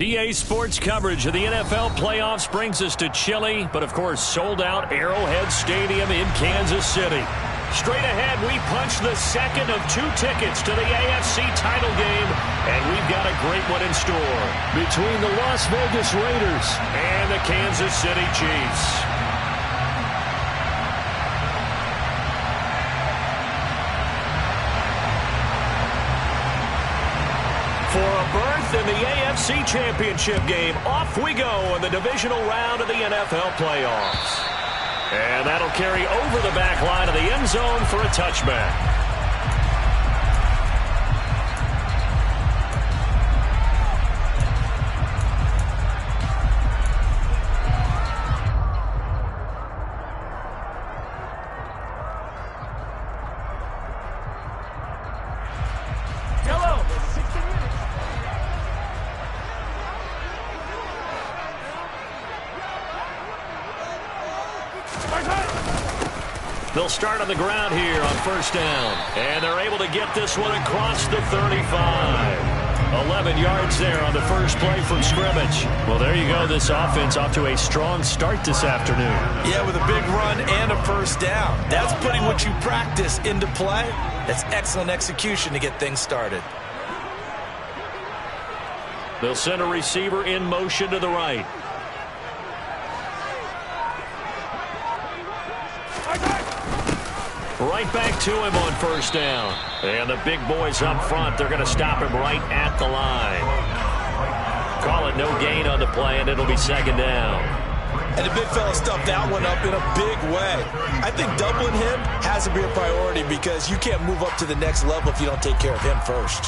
EA Sports coverage of the NFL playoffs brings us to chilly, but of course sold-out Arrowhead Stadium in Kansas City. Straight ahead, we punch the second of 2 tickets to the AFC title game, and we've got a great one in store between the Las Vegas Raiders and the Kansas City Chiefs. For a berth in the AFC Championship game, off we go in the divisional round of the NFL playoffs. And that'll carry over the back line of the end zone for a touchback. They'll start on the ground here on first down. And they're able to get this one across the 35. 11 yards there on the first play from scrimmage. Well, there you go. This offense off to a strong start this afternoon. Yeah, with a big run and a first down. That's putting what you practice into play. That's excellent execution to get things started. They'll send a receiver in motion to the right. Right back to him on first down. And the big boys up front, they're going to stop him right at the line. Call it no gain on the play, and it'll be second down. And the big fella stuffed that one up in a big way. I think doubling him has to be a priority because you can't move up to the next level if you don't take care of him first.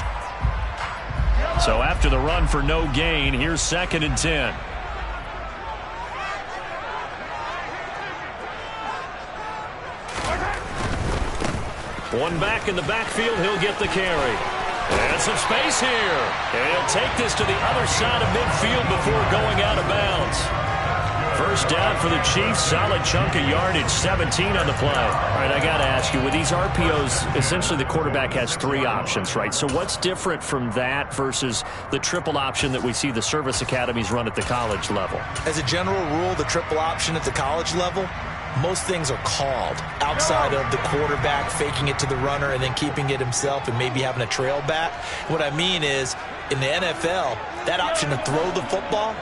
So after the run for no gain, here's 2nd and 10. One back in the backfield, he'll get the carry. And some space here. And he'll take this to the other side of midfield before going out of bounds. First down for the Chiefs. Solid chunk of yardage, 17 on the play. All right, I got to ask you, with these RPOs, essentially the quarterback has 3 options, right? So what's different from that versus the triple option that we see the service academies run at the college level? As a general rule, the triple option at the college level, most things are called outside of the quarterback faking it to the runner and then keeping it himself and maybe having a trail back. What I mean is, in the NFL, that option to throw the football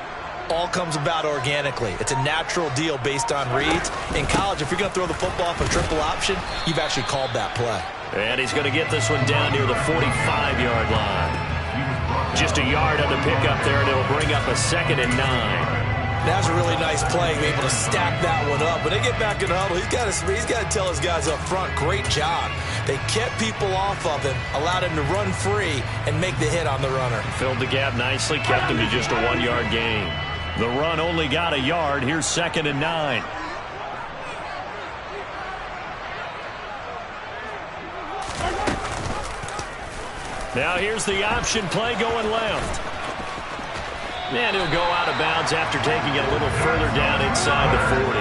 all comes about organically. It's a natural deal based on reads. In college, if you're going to throw the football off a triple option, you've actually called that play. And he's going to get this one down near the 45-yard line. Just a yard on the pickup there, and it'll bring up a 2nd and 9. That's a really nice play, able to stack that one up. When they get back in the huddle, he's got to tell his guys up front, great job. They kept people off of him, allowed him to run free and make the hit on the runner. Filled the gap nicely, kept him to just a 1-yard gain. The run only got a yard. Here's 2nd and 9. Now here's the option play going left. And he'll go out of bounds after taking it a little further down inside the 40.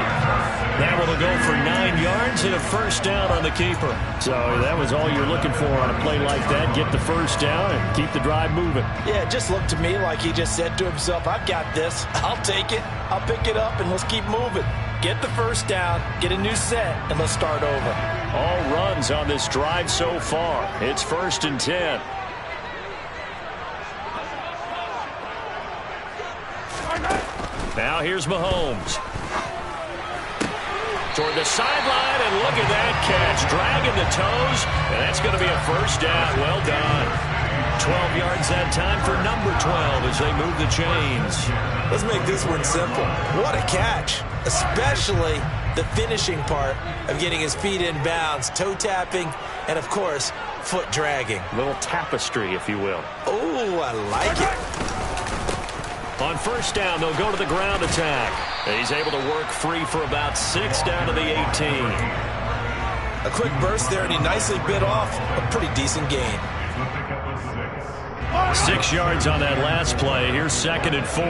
That will go for 9 yards and a first down on the keeper. So that was all you're looking for on a play like that. Get the first down and keep the drive moving. Yeah, it just looked to me like he just said to himself, I've got this. I'll take it. I'll pick it up, and let's keep moving. Get the first down, get a new set, and let's start over. All runs on this drive so far. It's 1st and 10. Now here's Mahomes. Toward the sideline, and look at that catch. Dragging the toes, and that's going to be a first down. Well done. 12 yards that time for number 12 as they move the chains. Let's make this one simple. What a catch, especially the finishing part of getting his feet in bounds, toe tapping, and, of course, foot dragging. A little tapestry, if you will. Oh, I like it. On first down, they'll go to the ground attack. And he's able to work free for about 6 down to the 18. A quick burst there, and he nicely bit off a pretty decent gain. 6 yards on that last play. Here's 2nd and 4.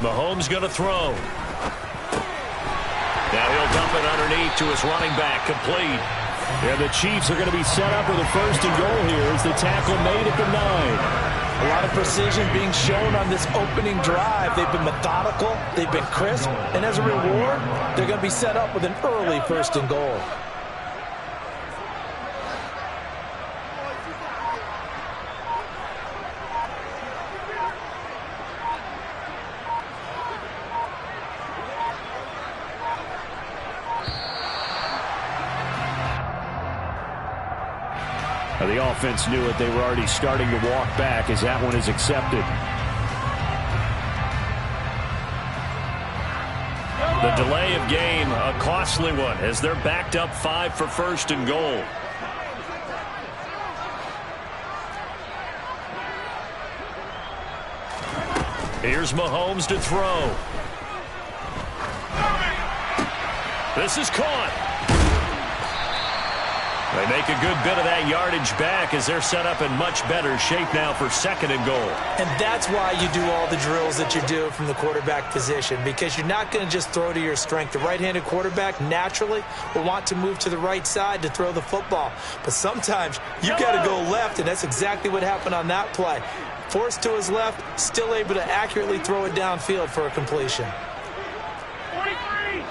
Mahomes going to throw. Now he'll dump it underneath to his running back. Complete. And the Chiefs are going to be set up with a 1st and goal here as the tackle made at the 9. A lot of precision being shown on this opening drive. They've been methodical, they've been crisp, and as a reward, they're going to be set up with an early 1st and goal. The offense knew it. They were already starting to walk back as that one is accepted. The delay of game, a costly one, as they're backed up 5 for 1st and goal. Here's Mahomes to throw. This is caught. They make a good bit of that yardage back as they're set up in much better shape now for 2nd and goal. And that's why you do all the drills that you do from the quarterback position, because you're not going to just throw to your strength. The right-handed quarterback naturally will want to move to the right side to throw the football. But sometimes you got to go left, and that's exactly what happened on that play. Forced to his left, still able to accurately throw it downfield for a completion. 43!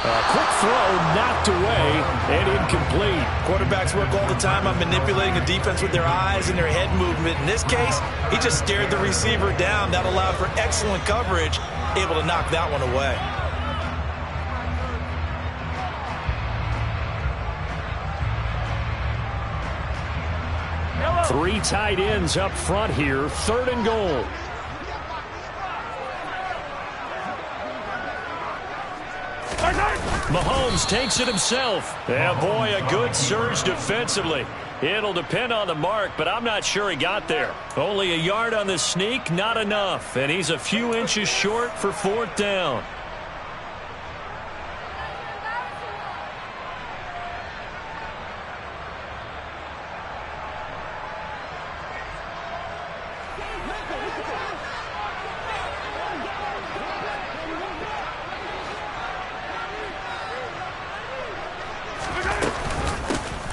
Quick throw knocked away and incomplete. Quarterbacks work all the time on manipulating a defense with their eyes and their head movement. In this case, he just stared the receiver down. That allowed for excellent coverage, able to knock that one away. Three tight ends up front here, 3rd and goal. Mahomes takes it himself. Yeah, boy, a good surge defensively. It'll depend on the mark, but I'm not sure he got there. Only a yard on the sneak, not enough. And he's a few inches short for 4th down.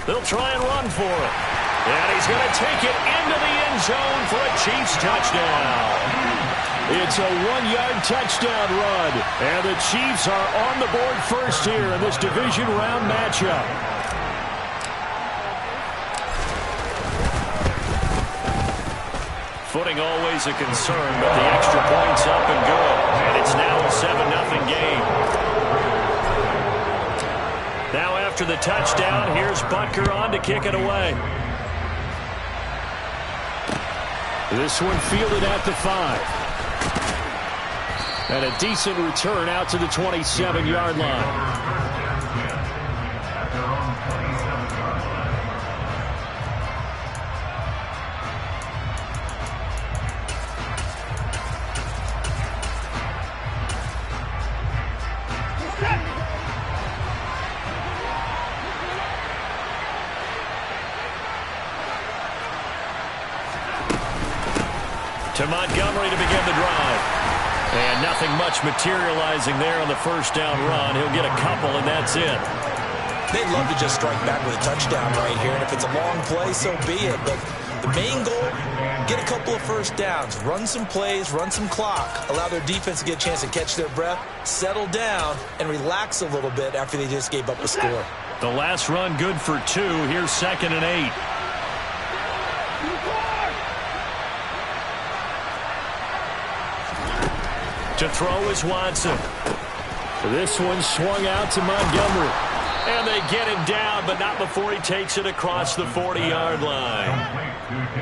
They'll try and run for it. And he's going to take it into the end zone for a Chiefs touchdown. It's a 1-yard touchdown run. And the Chiefs are on the board first here in this division round matchup. Footing always a concern, but the extra point's up and good. And it's now a 7-0 game. Now after the touchdown, here's Butker on to kick it away. This one fielded at the 5. And a decent return out to the 27-yard line. To Montgomery to begin the drive. And nothing much materializing there on the 1st down run. He'll get a couple, and that's it. They'd love to just strike back with a touchdown right here, and if it's a long play, so be it. But the main goal, get a couple of 1st downs, run some plays, run some clock, allow their defense to get a chance to catch their breath, settle down, and relax a little bit after they just gave up a score. The last run good for 2. Here's 2nd and 8. To throw is Watson. This one swung out to Montgomery. And they get him down, but not before he takes it across the 40-yard line.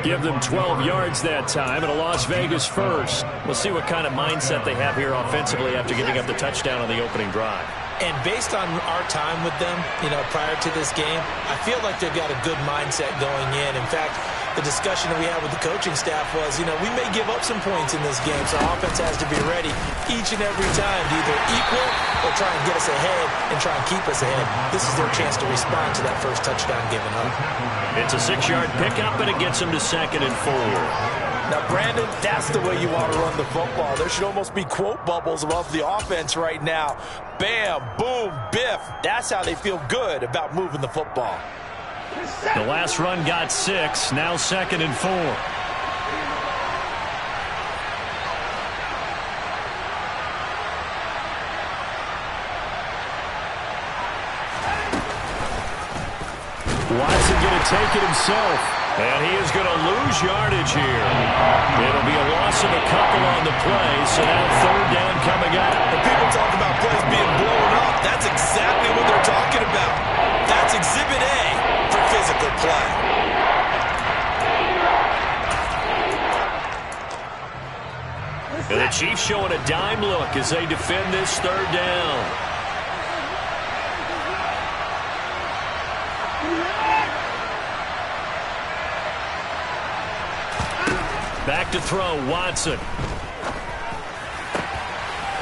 Give them 12 yards that time and a Las Vegas 1st. We'll see what kind of mindset they have here offensively after giving up the touchdown on the opening drive. And based on our time with them, prior to this game, I feel like they've got a good mindset going in. In fact, the discussion that we had with the coaching staff was, we may give up some points in this game, so our offense has to be ready each and every time to either equal or try and get us ahead and try and keep us ahead. This is their chance to respond to that first touchdown given up. It's a 6-yard pickup, and it gets them to 2nd and 4. Now, Brandon, that's the way you want to run the football. There should almost be quote bubbles above the offense right now. Bam, boom, biff. That's how they feel good about moving the football. The last run got 6, now 2nd and 4. Watson going to take it himself, and he is going to lose yardage here. It'll be a loss of a couple on the play, so now 3rd down coming up. When people talk about plays being blown up, that's exactly what they're talking about. That's Exhibit A for physical play. And the Chiefs showing a dime look as they defend this 3rd down. Back to throw, Watson.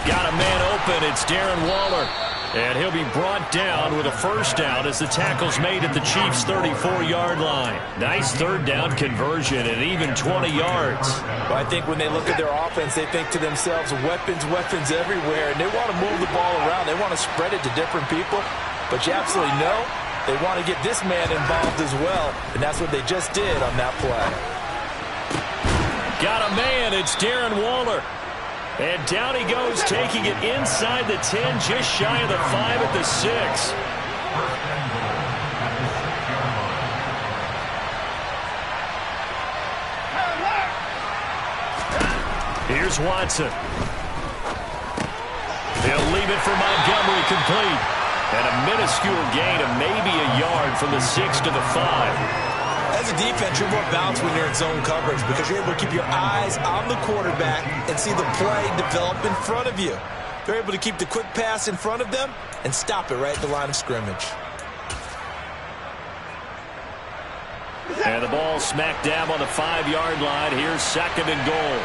Got a man open, it's Darren Waller. And he'll be brought down with a 1st down as the tackle's made at the Chiefs' 34-yard line. Nice 3rd down conversion and even 20 yards. Well, I think when they look at their offense, they think to themselves, weapons, weapons everywhere, and they want to move the ball around. They want to spread it to different people, but you absolutely know they want to get this man involved as well, and that's what they just did on that play. Got a man, it's Darren Waller. And down he goes, taking it inside the 10, just shy of the 5 at the 6. Here's Watson. He'll leave it for Montgomery, complete. And a minuscule gain of maybe a yard from the 6 to the 5. As a defense, you're more balanced when you're in zone coverage because you're able to keep your eyes on the quarterback and see the play develop in front of you. They're able to keep the quick pass in front of them and stop it right at the line of scrimmage. And the ball smack dab on the 5-yard line. Here's 2nd and goal.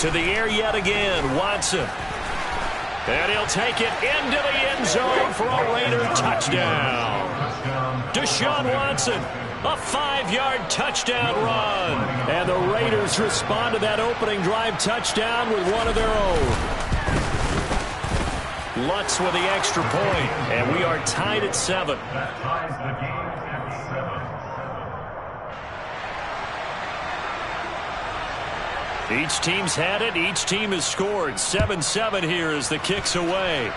To the air yet again, Watson. And he'll take it into the end zone for a Raider touchdown. Deshaun Watson, a 5-yard touchdown run. And the Raiders respond to that opening drive touchdown with one of their own. Lutz with the extra point, and we are tied at 7. That ties the game at 7. Each team's had it. Each team has scored. 7-7 here as the kick's away.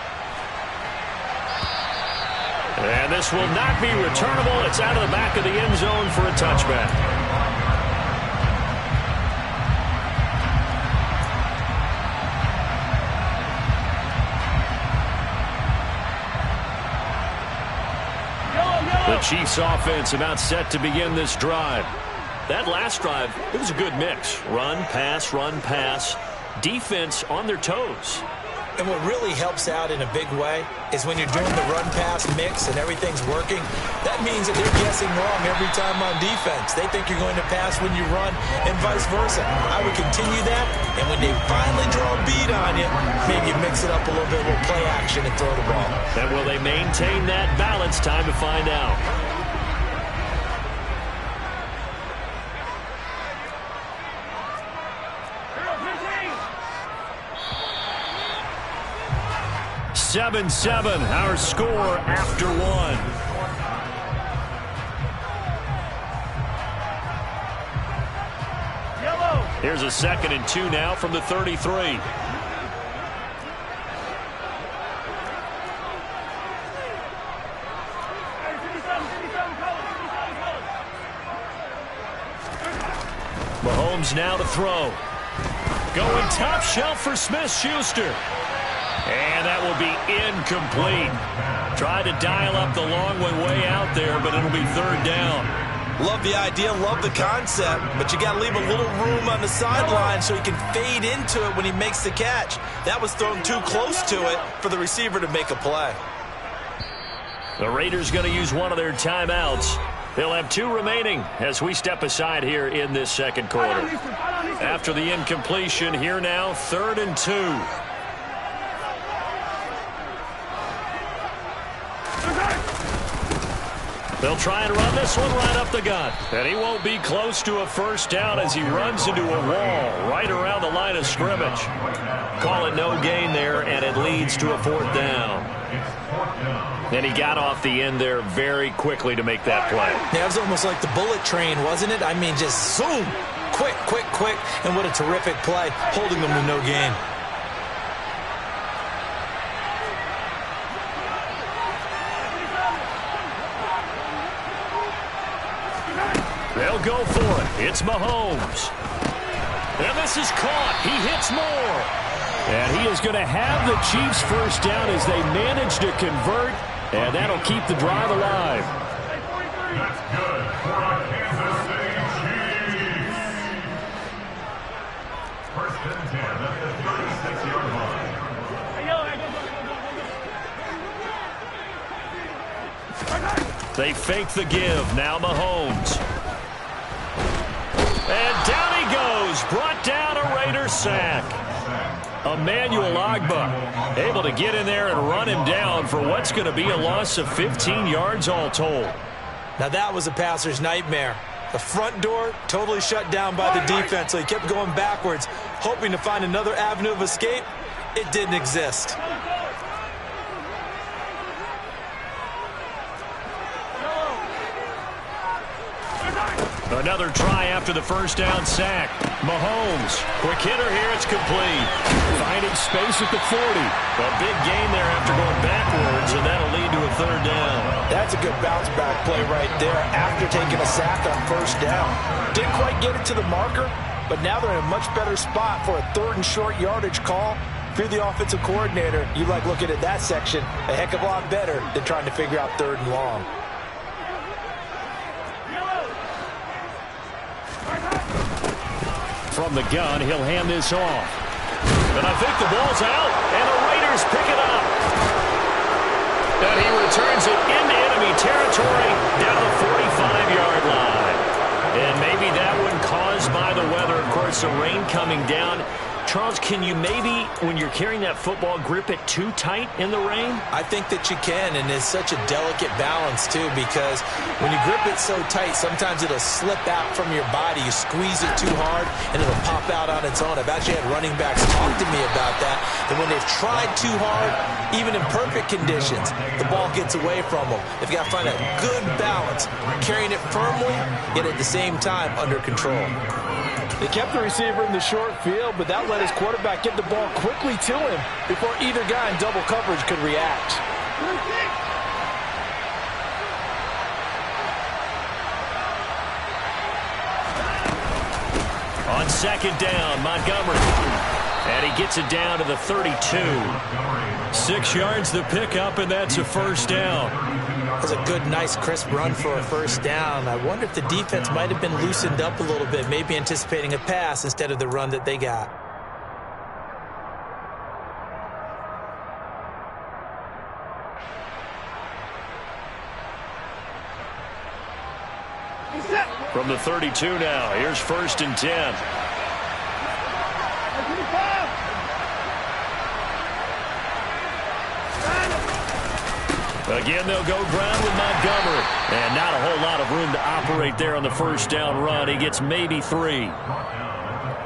And this will not be returnable. It's out of the back of the end zone for a touchback. The Chiefs offense about set to begin this drive. That last drive, it was a good mix. Run, pass, defense on their toes. And what really helps out in a big way is when you're doing the run-pass mix and everything's working, that means that they're guessing wrong every time on defense. They think you're going to pass when you run and vice versa. I would continue that, and when they finally draw a beat on you, maybe mix it up a little bit with play action and throw the ball. And will they maintain that balance? Time to find out. Seven, our score after 1. Here's a 2nd and 2 now from the 33. Mahomes now to throw. Going top shelf for Smith-Schuster. And that will be incomplete. Tried to dial up the long one way out there, but it'll be 3rd down. Love the idea, love the concept, but you got to leave a little room on the sideline so he can fade into it when he makes the catch. That was thrown too close to it for the receiver to make a play. The Raiders going to use one of their timeouts. They'll have 2 remaining as we step aside here in this second quarter. After the incompletion, here now, 3rd and 2. They'll try and run this one right up the gut. And he won't be close to a first down as he runs into a wall right around the line of scrimmage. Call it no gain there, and it leads to a 4th down. And he got off the end there very quickly to make that play. Yeah, it was almost like the bullet train, wasn't it? I mean, just zoom. Quick, quick, quick. And what a terrific play, holding them to no gain. They'll go for it. It's Mahomes. And this is caught. He hits more. And he is going to have the Chiefs first down as they manage to convert. And that'll keep the drive alive. That's good for our Kansas City Chiefs. 1st and 10 at the 36-yard line. They fake the give. Now Mahomes. And down he goes. Brought down a Raider sack. Emmanuel Ogbah able to get in there and run him down for what's going to be a loss of 15 yards all told. Now that was a passer's nightmare. The front door totally shut down by the defense, so he kept going backwards, hoping to find another avenue of escape. It didn't exist. Another try after the first down sack. Mahomes, quick hitter here, it's complete. Finding space at the 40. A big gain there after going backwards, and that'll lead to a 3rd down. That's a good bounce back play right there after taking a sack on first down. Didn't quite get it to the marker, but now they're in a much better spot for a 3rd and short yardage call. If you're the offensive coordinator, you like looking at that section a heck of a lot better than trying to figure out 3rd and long. From the gun, he'll hand this off. And I think the ball's out, and the Raiders pick it up. And he returns it into enemy territory down the 45-yard line. And maybe that one caused by the weather. Of course, the rain coming down. Charles, can you maybe, when you're carrying that football, grip it too tight in the rain? I think that you can, and it's such a delicate balance, too, because when you grip it so tight, sometimes it'll slip out from your body. You squeeze it too hard, and it'll pop out on its own. I've actually had running backs talk to me about that, and when they've tried too hard, even in perfect conditions, the ball gets away from them. They've got to find a good balance, carrying it firmly, yet at the same time under control. They kept the receiver in the short field, but that let his quarterback get the ball quickly to him before either guy in double coverage could react. On 2nd down, Montgomery. And he gets it down to the 32. 6 yards the pickup, and that's a first down. That was a good, nice, crisp run for a first down. I wonder if the defense might have been loosened up a little bit, maybe anticipating a pass instead of the run that they got. From the 32 now, here's 1st and 10. Again, they'll go ground with Montgomery. And not a whole lot of room to operate there on the first down run. He gets maybe 3.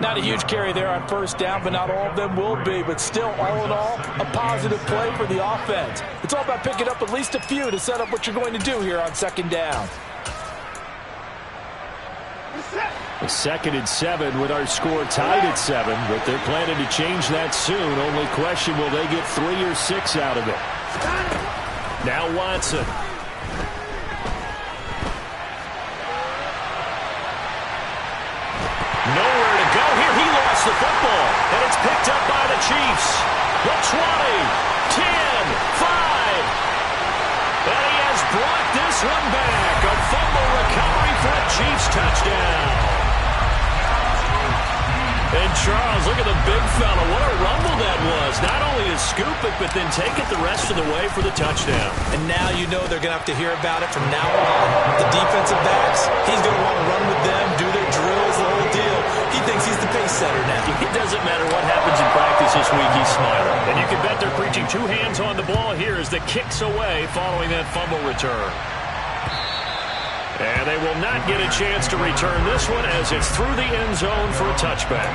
Not a huge carry there on first down, but not all of them will be. But still, all in all, a positive play for the offense. It's all about picking up at least a few to set up what you're going to do here on 2nd down. A 2nd and 7 with our score tied at 7, but they're planning to change that soon. Only question, will they get 3 or 6 out of it? Now Watson. Nowhere to go here. He lost the football, and it's picked up by the Chiefs. The 20, 10, 5. And he has brought this one back. A fumble recovery for a Chiefs touchdown. And Charles, look at the big fella. What a rumble that was. Not only to scoop it, but then take it the rest of the way for the touchdown. And now you know they're going to have to hear about it from now on. The defensive backs, he's going to want to run with them, do their drills, the whole deal. He thinks he's the pace setter now. It doesn't matter what happens in practice this week, he's smiling. And you can bet they're preaching two hands on the ball here as the kick's away following that fumble return. And they will not get a chance to return this one as it's through the end zone for a touchback.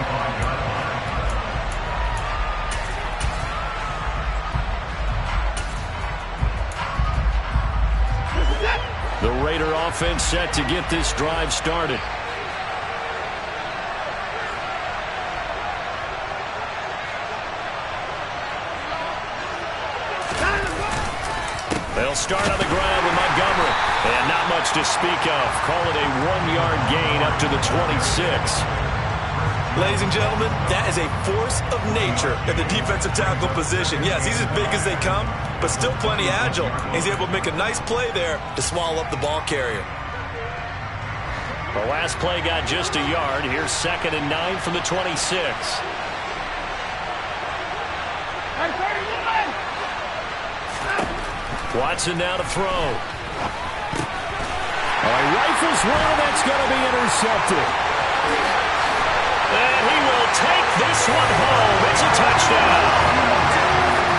The Raider offense set to get this drive started. They'll start on the ground with Montgomery. And not much to speak of. Call it a 1-yard gain up to the 26. Ladies and gentlemen, that is a force of nature at the defensive tackle position. Yes, he's as big as they come, but still plenty agile. He's able to make a nice play there to swallow up the ball carrier. The last play got just a yard. Here's 2nd and 9 from the 26. Watson now to throw. Rifles one, that's going to be intercepted. And he will take this one home. It's a touchdown.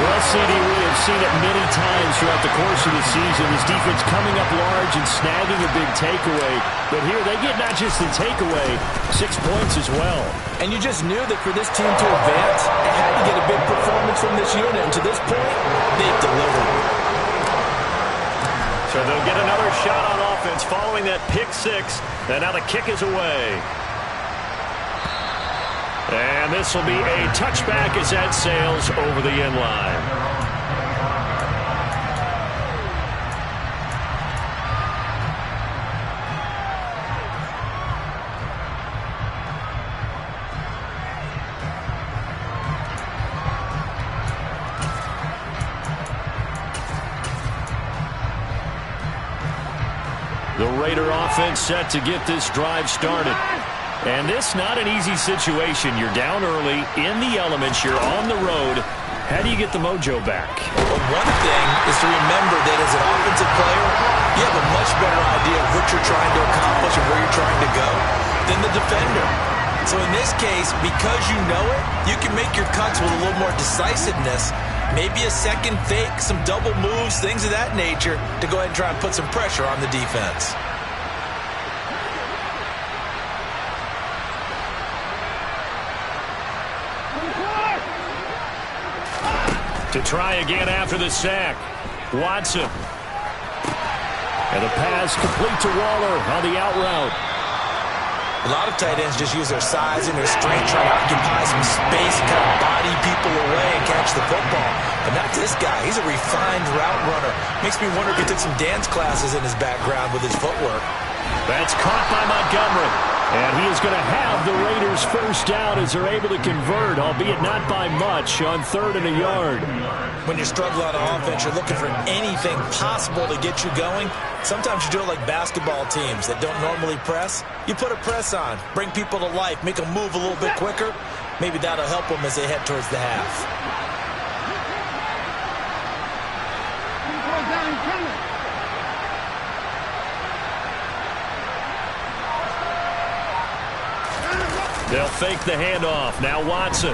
Well, CD, we have seen it many times throughout the course of the season. This defense coming up large and snagging a big takeaway. But here they get not just the takeaway, 6 points as well. And you just knew that for this team to advance, it had to get a big performance from this unit. And to this point, they've delivered. So they'll get another shot on offense following that pick six. And now the kick is away. And this will be a touchback as that sails over the end line. The Raider offense set to get this drive started. And this not an easy situation. You're down early, in the elements, you're on the road. How do you get the mojo back? Well, one thing is to remember that as an offensive player, you have a much better idea of what you're trying to accomplish and where you're trying to go than the defender. So in this case, because you know it, you can make your cuts with a little more decisiveness. Maybe a second fake, some double moves, things of that nature to go ahead and try and put some pressure on the defense. To try again after the sack. Watson. And the pass complete to Waller on the out route. A lot of tight ends just use their size and their strength, trying to occupy some space and kind of body people away and catch the football. But not this guy. He's a refined route runner. Makes me wonder if he took some dance classes in his background with his footwork. That's caught by Montgomery. And he is going to have the Raiders first down as they're able to convert, albeit not by much, on 3rd and a yard. When you struggle on offense, you're looking for anything possible to get you going. Sometimes you do it like basketball teams that don't normally press. You put a press on, bring people to life, make them move a little bit quicker. Maybe that'll help them as they head towards the half. They'll fake the handoff. Now Watson.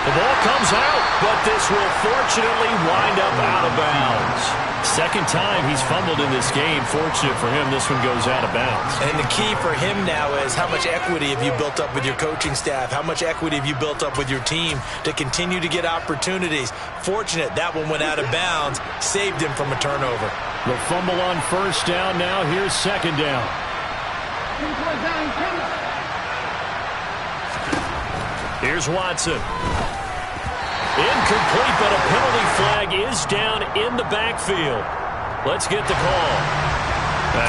The ball comes out, but this will fortunately wind up out of bounds. Second time he's fumbled in this game. Fortunate for him, this one goes out of bounds. And the key for him now is how much equity have you built up with your coaching staff? How much equity have you built up with your team to continue to get opportunities? Fortunate that one went out of bounds, saved him from a turnover. The fumble on first down. Now here's second down. Here's Watson. Incomplete, but a penalty flag is down in the backfield. Let's get the call.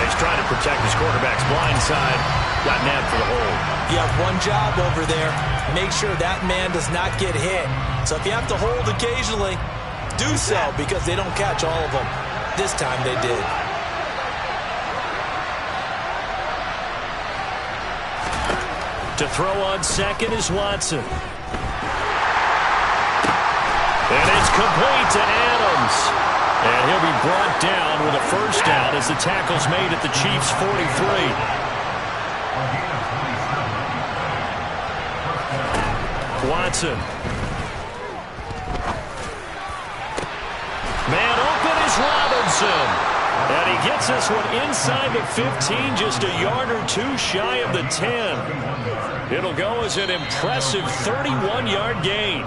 He's trying to protect his quarterback's blind side. Got nabbed for the hold. You have one job over there. Make sure that man does not get hit. So if you have to hold occasionally, do so, because they don't catch all of them. This time they did. To throw on second is Watson. And it's complete to Adams. And he'll be brought down with a first down as the tackle's made at the Chiefs' 43. Watson. Man open is Robinson. And he gets this one inside the 15, just a yard or two shy of the 10. It'll go as an impressive 31-yard gain.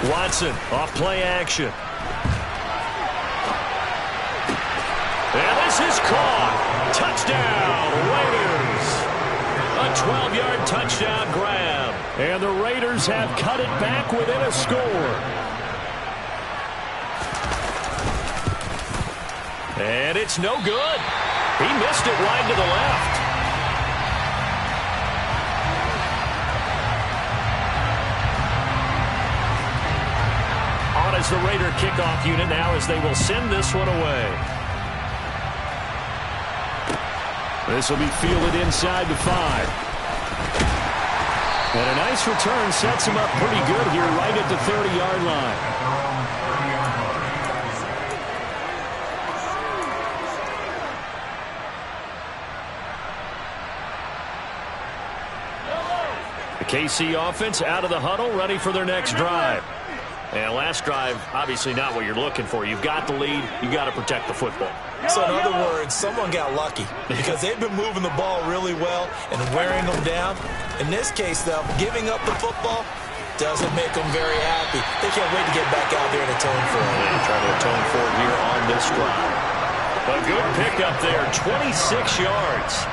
Watson off play action. And this is caught. Touchdown, Raiders. A 12-yard touchdown grab. And the Raiders have cut it back within a score. And it's no good. He missed it wide to the left. As the Raider kickoff unit now as they will send this one away. This will be fielded inside the 5. And a nice return sets him up pretty good here right at the 30-yard line. The KC offense out of the huddle, ready for their next drive. And last drive, obviously not what you're looking for. You've got the lead. You've got to protect the football. So in other words, someone got lucky because they've been moving the ball really well and wearing them down. In this case, though, giving up the football doesn't make them very happy. They can't wait to get back out there and atone for it. And try to atone for it here on this drive. A good pickup there, 26 yards.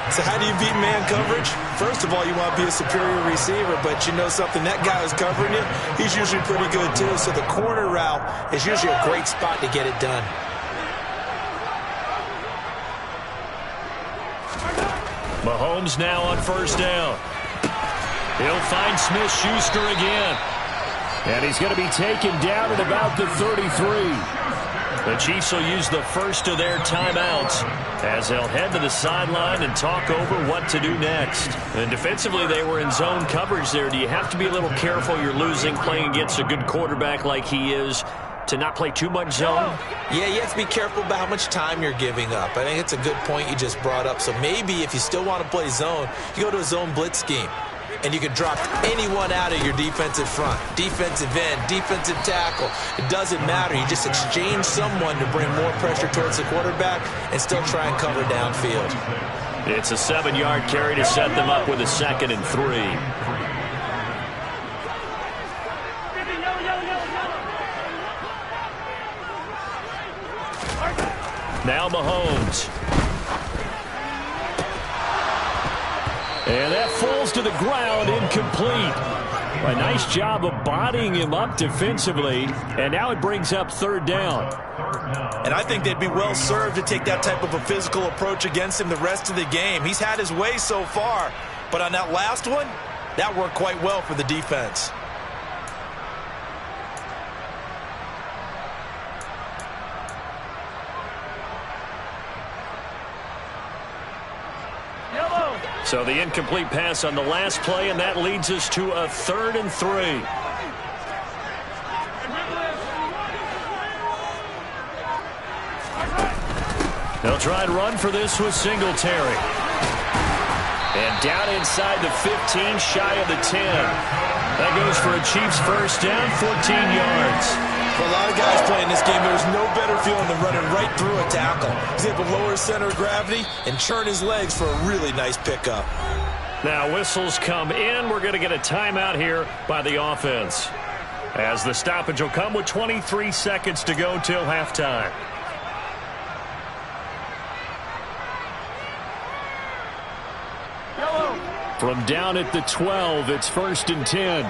So how do you beat man coverage? First of all, you want to be a superior receiver, but you know something, that guy who's covering you, he's usually pretty good too. So the corner route is usually a great spot to get it done. Mahomes now on first down. He'll find Smith-Schuster again. And he's going to be taken down at about the 33. The Chiefs will use the first of their timeouts as they'll head to the sideline and talk over what to do next. And defensively, they were in zone coverage there. Do you have to be a little careful? You're losing, playing against a good quarterback like he is, to not play too much zone? Yeah, you have to be careful about how much time you're giving up. I think it's a good point you just brought up. So maybe if you still want to play zone, you go to a zone blitz scheme. And you can drop anyone out of your defensive front, defensive end, defensive tackle. It doesn't matter. You just exchange someone to bring more pressure towards the quarterback and still try and cover downfield. It's a 7-yard carry to set them up with a 2nd and 3. Now Mahomes. And that falls to the ground, incomplete. A nice job of bodying him up defensively, and now it brings up 3rd down. And I think they'd be well served to take that type of a physical approach against him the rest of the game. He's had his way so far, but on that last one, that worked quite well for the defense. So the incomplete pass on the last play, and that leads us to a 3rd and 3. They'll try and run for this with Singletary. And down inside the 15, shy of the 10. That goes for a Chiefs first down, 14 yards. For a lot of guys playing this game, there's no better feeling than running right through a tackle. He's able to lower his center of gravity and churn his legs for a really nice pickup. Now whistles come in. We're going to get a timeout here by the offense, as the stoppage will come with 23 seconds to go till halftime. From down at the 12, it's 1st and 10.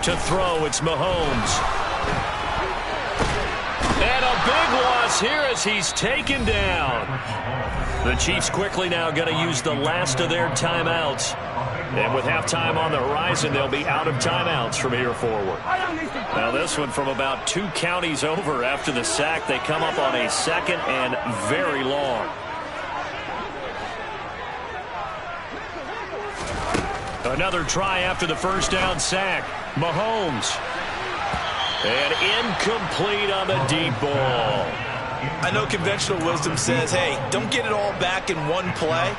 To throw, it's Mahomes. And a big loss here as he's taken down. The Chiefs quickly now going to use the last of their timeouts. And with halftime on the horizon, they'll be out of timeouts from here forward. Now this one from about 2 counties over after the sack. They come up on a 2nd and very long. Another try after the first down sack. Mahomes. And incomplete on the deep ball. I know conventional wisdom says, hey, don't get it all back in one play.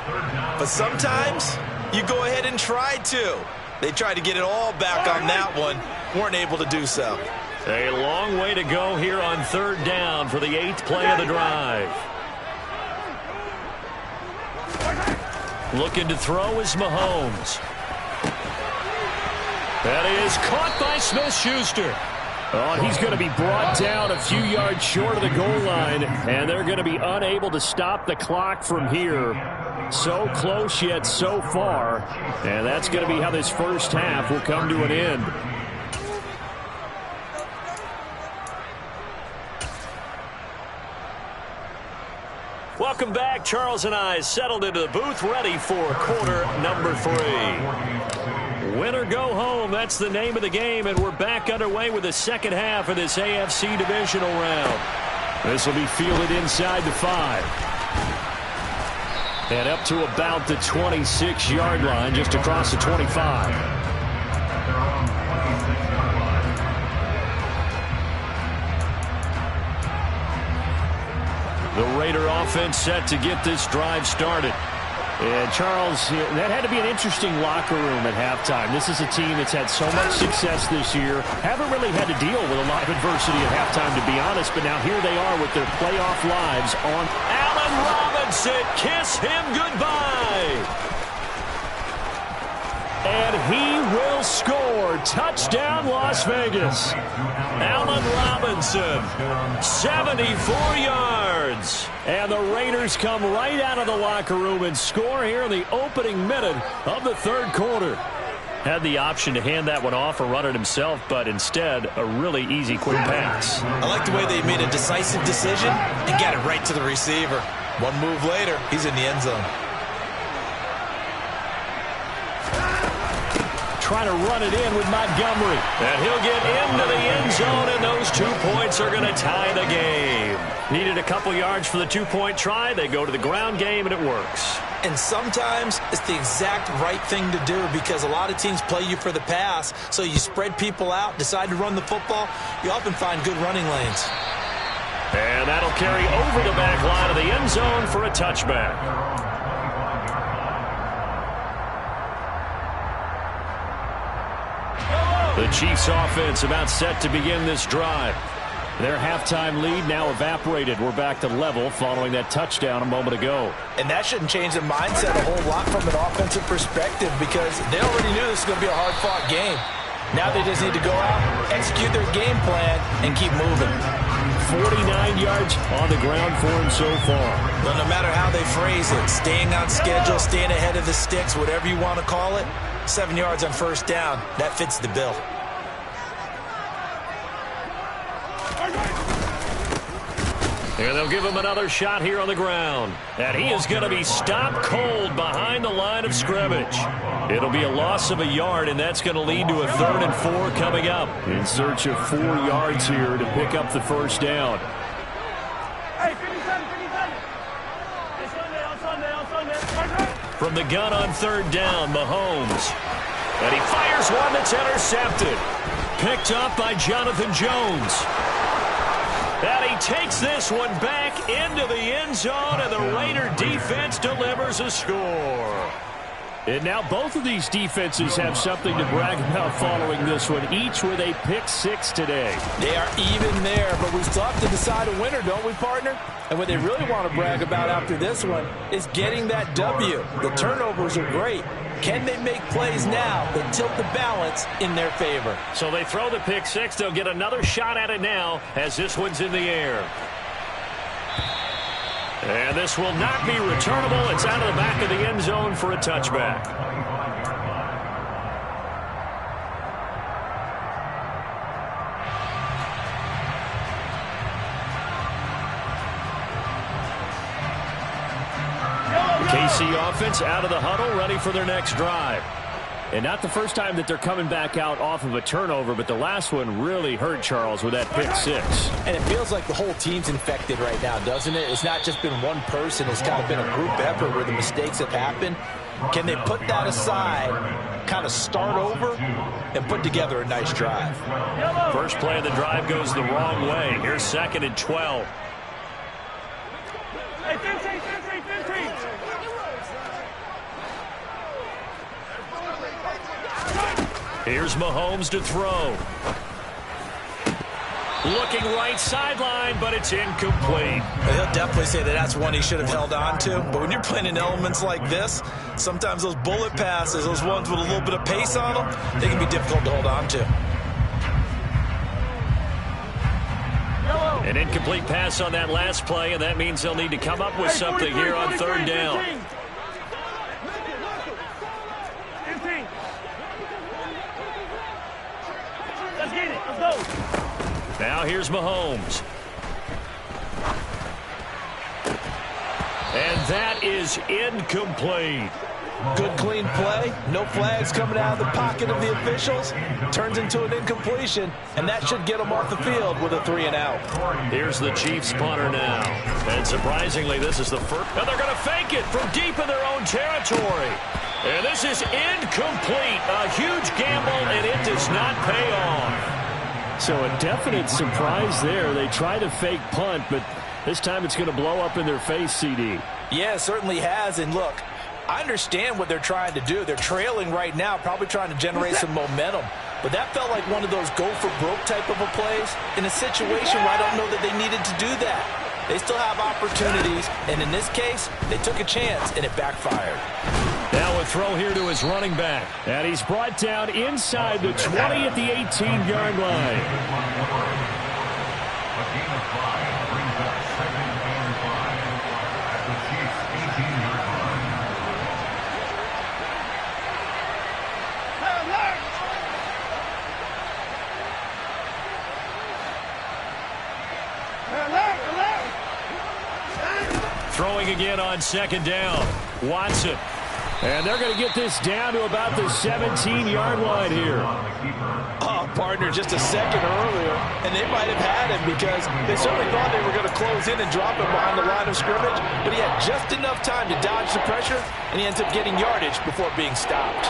But sometimes you go ahead and try to. They tried to get it all back on that one. Weren't able to do so. A long way to go here on 3rd down for the 8th play of the drive. Looking to throw is Mahomes. That is caught by Smith-Schuster. Oh, he's going to be brought down a few yards short of the goal line, and they're going to be unable to stop the clock from here. So close yet so far, and that's going to be how this first half will come to an end. Welcome back. Charles and I settled into the booth, ready for quarter number 3. Win or go home, that's the name of the game, and we're back underway with the second half of this AFC Divisional round. This will be fielded inside the 5. And up to about the 26-yard line, just across the 25. The Raider offense set to get this drive started. And Charles, that had to be an interesting locker room at halftime. This is a team that's had so much success this year. Haven't really had to deal with a lot of adversity at halftime, to be honest. But now here they are with their playoff lives on. Allen Robinson, kiss him goodbye. And he will score. Touchdown, Las Vegas. Allen Robinson, 74 yards. And the Raiders come right out of the locker room and score here in the opening minute of the 3rd quarter. Had the option to hand that one off or run it himself, but instead, a really easy quick pass. I like the way they made a decisive decision and got it right to the receiver. One move later, he's in the end zone. Trying to run it in with Montgomery. And he'll get into the end zone, and those 2 points are going to tie the game. Needed a couple yards for the 2-point try. They go to the ground game, and it works. And sometimes it's the exact right thing to do because a lot of teams play you for the pass. So you spread people out, decide to run the football. You often find good running lanes. And that'll carry over the back line of the end zone for a touchback. The Chiefs offense about set to begin this drive. Their halftime lead now evaporated. We're back to level following that touchdown a moment ago. And that shouldn't change their mindset a whole lot from an offensive perspective because they already knew this was going to be a hard-fought game. Now they just need to go out, execute their game plan, and keep moving. 49 yards on the ground for him so far. But no matter how they phrase it, staying on schedule, staying ahead of the sticks, whatever you want to call it, 7 yards on first down, that fits the bill. And they'll give him another shot here on the ground. And he is going to be stopped cold behind the line of scrimmage. It'll be a loss of a yard, and that's going to lead to a 3rd and 4 coming up. In search of 4 yards here to pick up the first down. From the gun on 3rd down, Mahomes. And he fires one that's intercepted. Picked up by Jonathan Jones. And he takes this one back into the end zone, and the Raider defense delivers a score. And now both of these defenses have something to brag about following this one, each with a pick 6 today. They are even there, but we still have to decide a winner, don't we, partner? And what they really want to brag about after this one is getting that W. The turnovers are great, Can they make plays now that tilt the balance in their favor? So they throw the pick six. They'll get another shot at it now as this one's in the air. And this will not be returnable. It's out of the back of the end zone for a touchback. KC offense out of the huddle, ready for their next drive. And not the first time that they're coming back out off of a turnover, but the last one really hurt Charles with that pick six. And it feels like the whole team's infected right now, doesn't it? It's not just been one person. It's kind of been a group effort where the mistakes have happened. Can they put that aside, kind of start over, and put together a nice drive? First play of the drive goes the wrong way. Here's 2nd and 12. Hey, 15. Here's Mahomes to throw. Looking right sideline, but it's incomplete. He'll definitely say that that's one he should have held on to. But when you're playing in elements like this, sometimes those bullet passes, those ones with a little bit of pace on them, they can be difficult to hold on to. An incomplete pass on that last play, and that means they'll need to come up with something here on 3rd down. 15. Let's get it. Let's go. Now here's Mahomes. And that is incomplete. Good, clean play. No flags coming out of the pocket of the officials. Turns into an incompletion, and that should get them off the field with a 3-and-out. Here's the Chiefs punter now. And surprisingly, this is the first. And they're going to fake it from deep in their own territory. And this is incomplete. A huge gamble, and it does not pay off. So a definite surprise there. They try to fake punt, but this time it's going to blow up in their face, CD. Yeah, it certainly has. And look, I understand what they're trying to do. They're trailing right now, probably trying to generate some momentum. But that felt like one of those go-for-broke type of a plays in a situation where I don't know that they needed to do that. They still have opportunities, and in this case, they took a chance, and it backfired. Now a throw here to his running back. And he's brought down inside the 20 at the 18-yard line. A gain of 5 brings up 2nd and 5 at the Chiefs' 18-yard line. Throwing again on 2nd down. Watson. And they're going to get this down to about the 17-yard line here. Oh, partner, just a second earlier, and they might have had him because they certainly thought they were going to close in and drop him behind the line of scrimmage, but he had just enough time to dodge the pressure, and he ends up getting yardage before being stopped.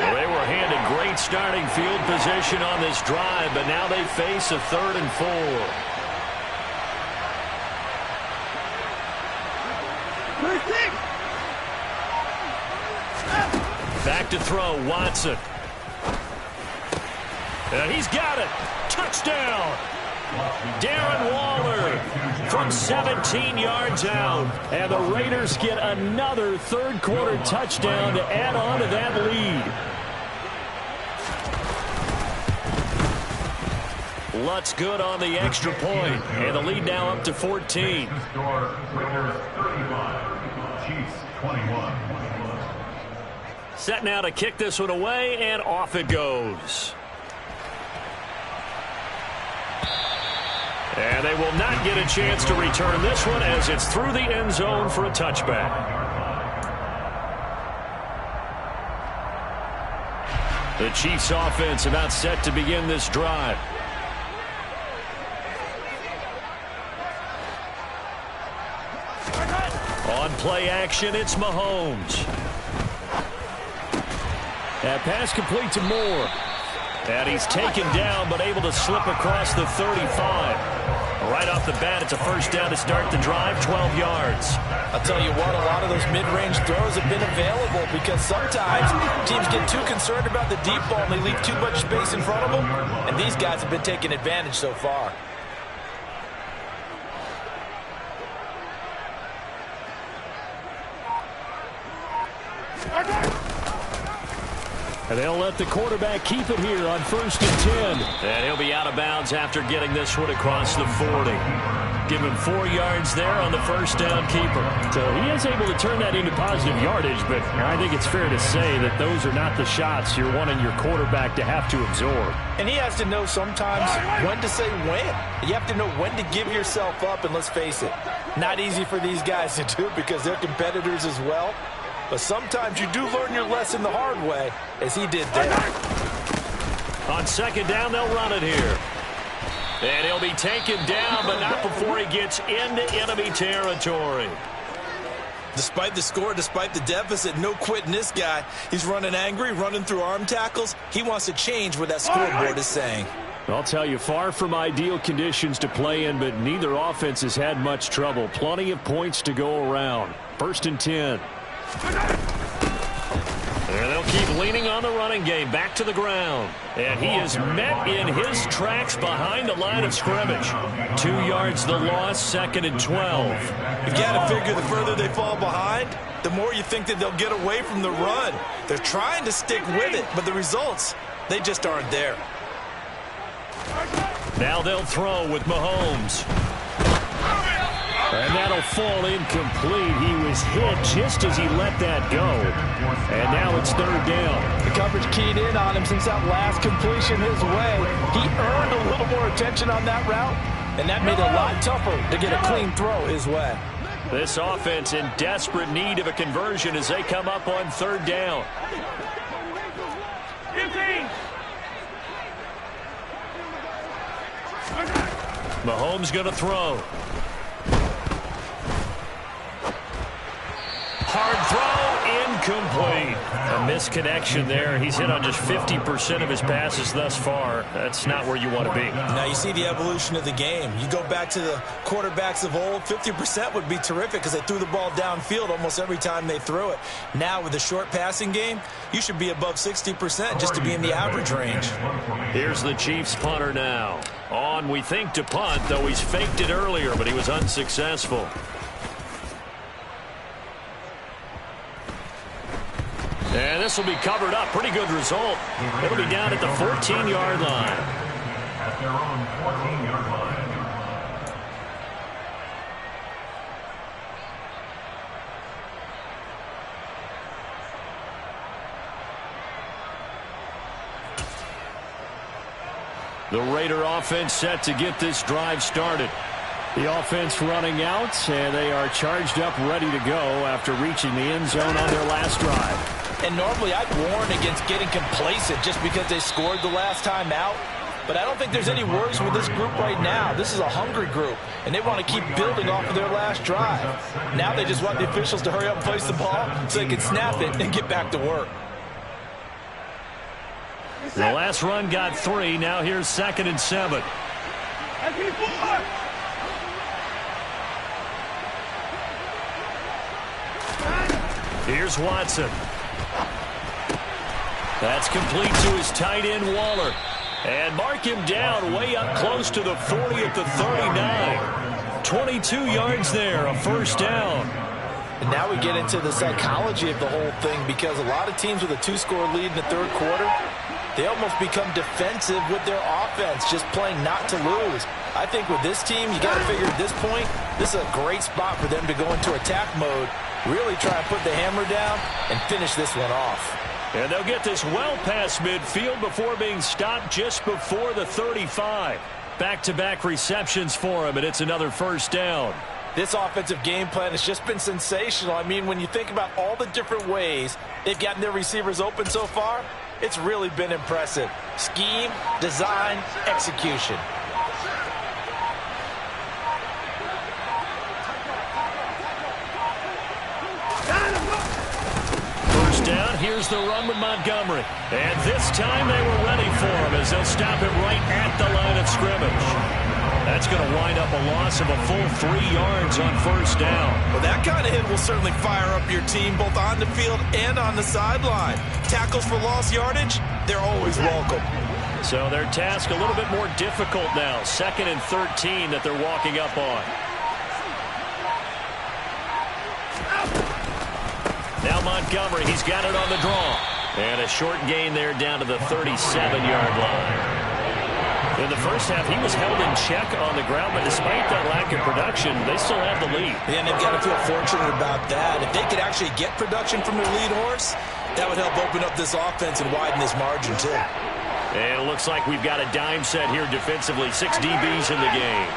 Well, they were handed great starting field position on this drive, but now they face a 3rd and 4. Back to throw, Watson. And he's got it. Touchdown. Darren Waller from 17 yards out. And the Raiders get another 3rd quarter touchdown to add on to that lead. Lutz good on the extra point. And the lead now up to 14. Score, Raiders 35, Chiefs 21. Set now to kick this one away, and off it goes. And they will not get a chance to return this one as it's through the end zone for a touchback. The Chiefs offense about set to begin this drive. On play action, it's Mahomes. That pass complete to Moore. And he's taken down, but able to slip across the 35. Right off the bat, it's a first down to start the drive, 12 yards. I'll tell you what, a lot of those mid-range throws have been available because sometimes teams get too concerned about the deep ball and they leave too much space in front of them, and these guys have been taking advantage so far. And they'll let the quarterback keep it here on 1st and 10. And he'll be out of bounds after getting this one across the 40. Give him 4 yards there on the first down keeper. So he is able to turn that into positive yardage, but I think it's fair to say that those are not the shots you're wanting your quarterback to have to absorb. And he has to know sometimes when to say when. You have to know when to give yourself up, and let's face it, not easy for these guys to do because they're competitors as well. But sometimes you do learn your lesson the hard way, as he did there. On 2nd down, they'll run it here. And he'll be taken down, but not before he gets into enemy territory. Despite the score, despite the deficit, no quitting this guy. He's running angry, running through arm tackles. He wants to change what that scoreboard is saying. I'll tell you, far from ideal conditions to play in, but neither offense has had much trouble. Plenty of points to go around. 1st and 10. And they'll keep leaning on the running game. Back to the ground. And he is met in his tracks behind the line of scrimmage. 2 yards the loss, 2nd and 12. You got to figure the further they fall behind, the more you think that they'll get away from the run. They're trying to stick with it, but the results, they just aren't there. Now they'll throw with Mahomes. And that'll fall incomplete. He was hit just as he let that go. And now it's 3rd down. The coverage keyed in on him since that last completion his way. He earned a little more attention on that route, and that made it a lot tougher to get a clean throw his way. This offense in desperate need of a conversion as they come up on 3rd down. 15. Mahomes going to throw. Hard throw, incomplete. A misconnection there. He's hit on just 50% of his passes thus far. That's not where you want to be. Now you see the evolution of the game. You go back to the quarterbacks of old, 50% would be terrific because they threw the ball downfield almost every time they threw it. Now with the short passing game, you should be above 60% just to be in the average range. Here's the Chiefs punter now. On, we think, to punt, though he's faked it earlier, but he was unsuccessful. And this will be covered up. Pretty good result. It'll be down at the 14-yard line. At their own 14-yard line. The Raider offense set to get this drive started. The offense running out, and they are charged up, ready to go after reaching the end zone on their last drive. And normally I'd warn against getting complacent just because they scored the last time out. But I don't think there's any worries with this group right now. This is a hungry group, and they want to keep building off of their last drive. Now they just want the officials to hurry up and place the ball so they can snap it and get back to work. The last run got 3. Now here's 2nd and 7. Here's Watson. That's complete to his tight end, Waller. And mark him down way up close to the 40 at the 39. 22 yards there, a 1st down. And now we get into the psychology of the whole thing because a lot of teams with a 2-score lead in the 3rd quarter, they almost become defensive with their offense, just playing not to lose. I think with this team, you got to figure at this point, this is a great spot for them to go into attack mode, really try and put the hammer down and finish this one off. And they'll get this well past midfield before being stopped just before the 35. Back-to-back receptions for him, and it's another 1st down. This offensive game plan has just been sensational. I mean, when you think about all the different ways they've gotten their receivers open so far, it's really been impressive. Scheme, design, execution. Down, here's the run with Montgomery. And this time they were ready for him as they'll stop him right at the line of scrimmage. That's going to wind up a loss of a full 3 yards on 1st down. Well, that kind of hit will certainly fire up your team both on the field and on the sideline. Tackles for lost yardage, they're always welcome. So their task a little bit more difficult now. 2nd and 13 that they're walking up on. Now Montgomery, he's got it on the draw. And a short gain there down to the 37-yard line. In the first half, he was held in check on the ground, but despite that lack of production, they still have the lead. And they've got to feel fortunate about that. If they could actually get production from their lead horse, that would help open up this offense and widen this margin, too. And it looks like we've got a dime set here defensively. 6 DBs in the game.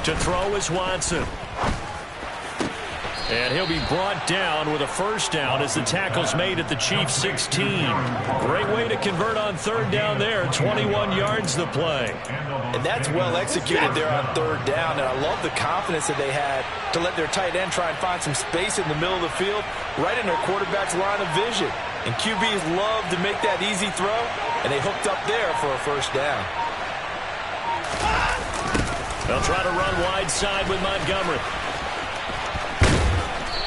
To throw is Watson. And he'll be brought down with a first down as the tackle's made at the Chiefs' 16. Great way to convert on third down there. 21 yards the play. And that's well executed there on third down. And I love the confidence that they had to let their tight end try and find some space in the middle of the field, right in their quarterback's line of vision. And QBs love to make that easy throw, and they hooked up there for a first down. They'll try to run wide side with Montgomery.